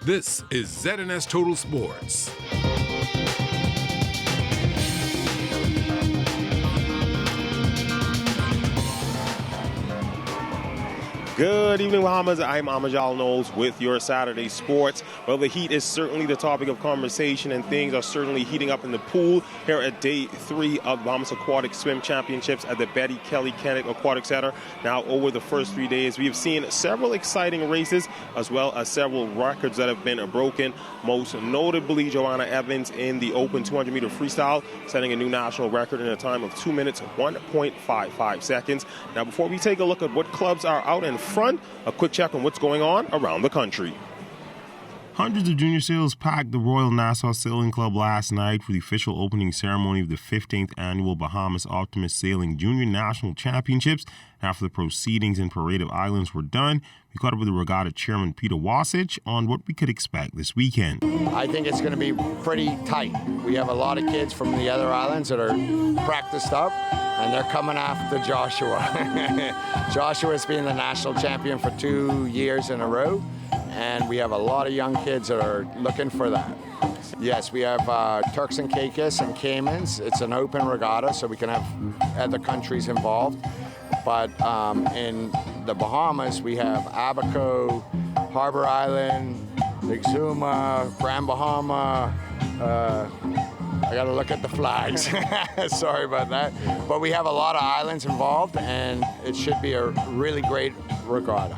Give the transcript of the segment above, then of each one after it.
This is ZNS Total Sports. Good evening, Bahamas. I'm Amajal Knowles with your Saturday Sports. Well, the heat is certainly the topic of conversation, and things are certainly heating up in the pool here at Day 3 of Bahamas Aquatic Swim Championships at the Betty Kelly Kenneth Aquatic Center. Now, over the first 3 days, we have seen several exciting races as well as several records that have been broken, most notably Joanna Evans in the open 200-meter freestyle, setting a new national record in a time of 2 minutes, 1.55 seconds. Now, before we take a look at what clubs are out in front, a quick check on what's going on around the country. Hundreds of junior sailors packed the Royal Nassau Sailing Club last night for the official opening ceremony of the 15th Annual Bahamas Optimist Sailing Junior National Championships. After the proceedings in Parade of Islands were done, we caught up with the regatta chairman Peter Wasich on what we could expect this weekend. I think it's going to be pretty tight. We have a lot of kids from the other islands that are practiced up, and they're coming after Joshua. Joshua's been the national champion for 2 years in a row, and we have a lot of young kids that are looking for that. Yes, we have Turks and Caicos and Caymans. It's an open regatta, so we can have other countries involved. But in the Bahamas, we have Abaco, Harbor Island, Exuma, Grand Bahama. I got to look at the flags. Sorry about that. But we have a lot of islands involved, and it should be a really great regatta.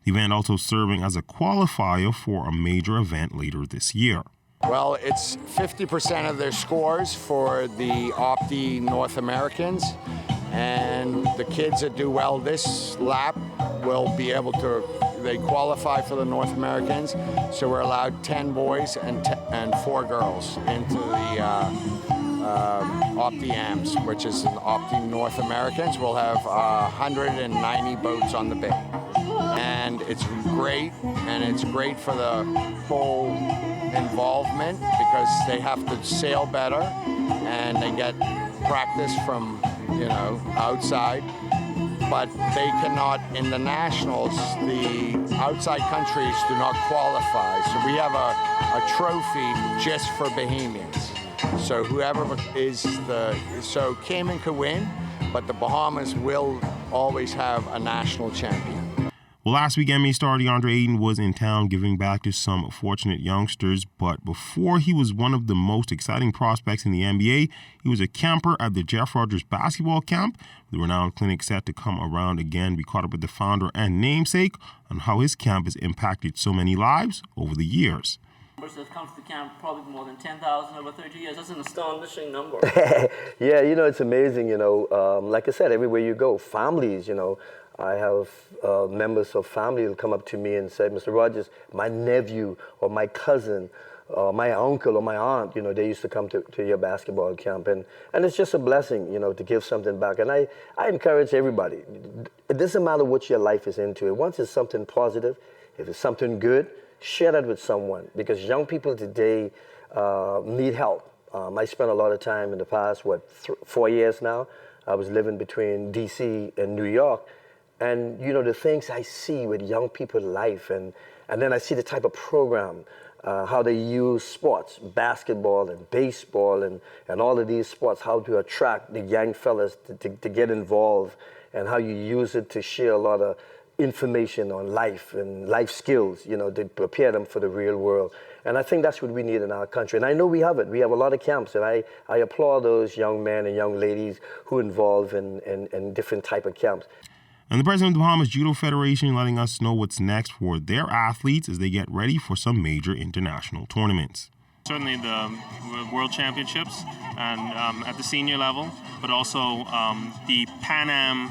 The event also serving as a qualifier for a major event later this year. Well, it's 50% of their scores for the Opti North Americans, and the kids that do well this lap will be able to, they qualify for the North Americans, so we're allowed 10 boys and 4 girls into the Opti AMS, which is an Opti North Americans. We'll have 190 boats on the bay. And it's great for the whole involvement because they have to sail better and they get practice from, outside. But they cannot, in the nationals, the outside countries do not qualify. So we have a trophy just for Bahamians. So whoever is so Cayman could win, but the Bahamas will always have a national champion. Well, last week, NBA star DeAndre Ayton was in town giving back to some fortunate youngsters, but before he was one of the most exciting prospects in the NBA, he was a camper at the Jeff Rogers basketball camp. The renowned clinic set to come around again. We caught up with the founder and namesake on how his camp has impacted so many lives over the years. Numbers that have come to the camp, probably more than 10,000 over 30 years. That's an astonishing number. Yeah, it's amazing, like I said, everywhere you go, families, I have members of family who come up to me and say, Mr. Rogers, my nephew or my cousin, my uncle or my aunt, they used to come to your basketball camp. And it's just a blessing, to give something back. And I encourage everybody. It doesn't matter what your life is into. Once it's something positive, if it's something good, share that with someone. Because young people today need help. I spent a lot of time in the past, 4 years now. I was living between D.C. and New York. And, the things I see with young people's life, and then I see the type of program, how they use sports, basketball and baseball and all of these sports, how to attract the young fellas to get involved, and how you use it to share a lot of information on life and life skills, to prepare them for the real world. And I think that's what we need in our country. And I know we have it. We have a lot of camps, and I applaud those young men and young ladies who are involved in different type of camps. And the president of the Bahamas Judo Federation letting us know what's next for their athletes as they get ready for some major international tournaments. Certainly the World Championships and at the senior level, but also the Pan Am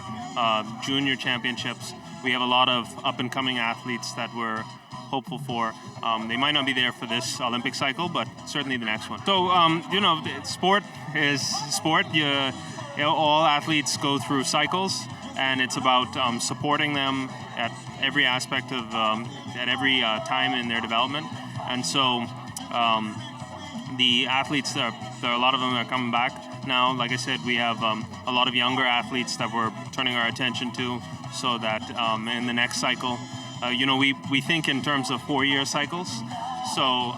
Junior Championships. We have a lot of up-and-coming athletes that we're hopeful for. They might not be there for this Olympic cycle, but certainly the next one. So, sport is sport. All athletes go through cycles. And it's about supporting them at every aspect of, at every time in their development. And so the athletes, there are a lot of them that are coming back now. Like I said, we have a lot of younger athletes that we're turning our attention to so that in the next cycle we think in terms of 4-year cycles. So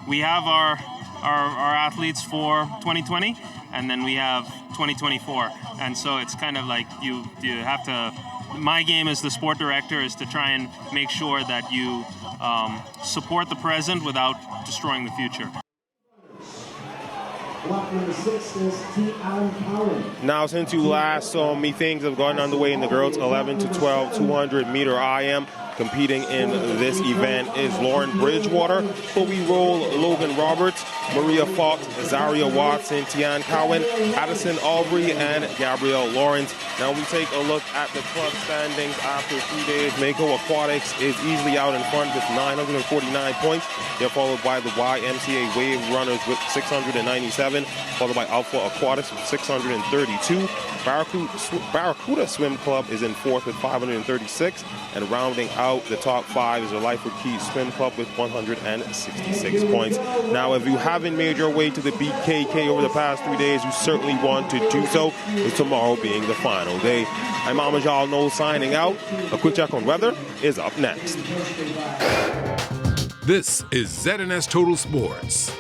we have our athletes for 2020, and then we have 2024. And so it's kind of like you have to. My game as the sport director is to try and make sure that you support the present without destroying the future. Now, since you last saw me, things have gotten underway in the girls 11 to 12 200 meter IM. Competing in this event is Lauren Bridgewater, Chloe Roll, Logan Roberts, Maria Fox, Zaria Watson, Tian Cowan, Addison Aubrey, and Gabrielle Lawrence. Now we take a look at the club standings after 3 days. Mako Aquatics is easily out in front with 949 points. They're followed by the YMCA Wave Runners with 697, followed by Alpha Aquatics with 632. Barracuda Swim Club is in fourth with 536, and rounding out the top 5 is the Lightfoot Key Swim Club with 166 points. Now, if you haven't made your way to the BKK over the past 3 days, you certainly want to do so, with tomorrow being the final day. I'm Amajal Knowles signing out. A quick check on weather is up next. This is ZNS Total Sports.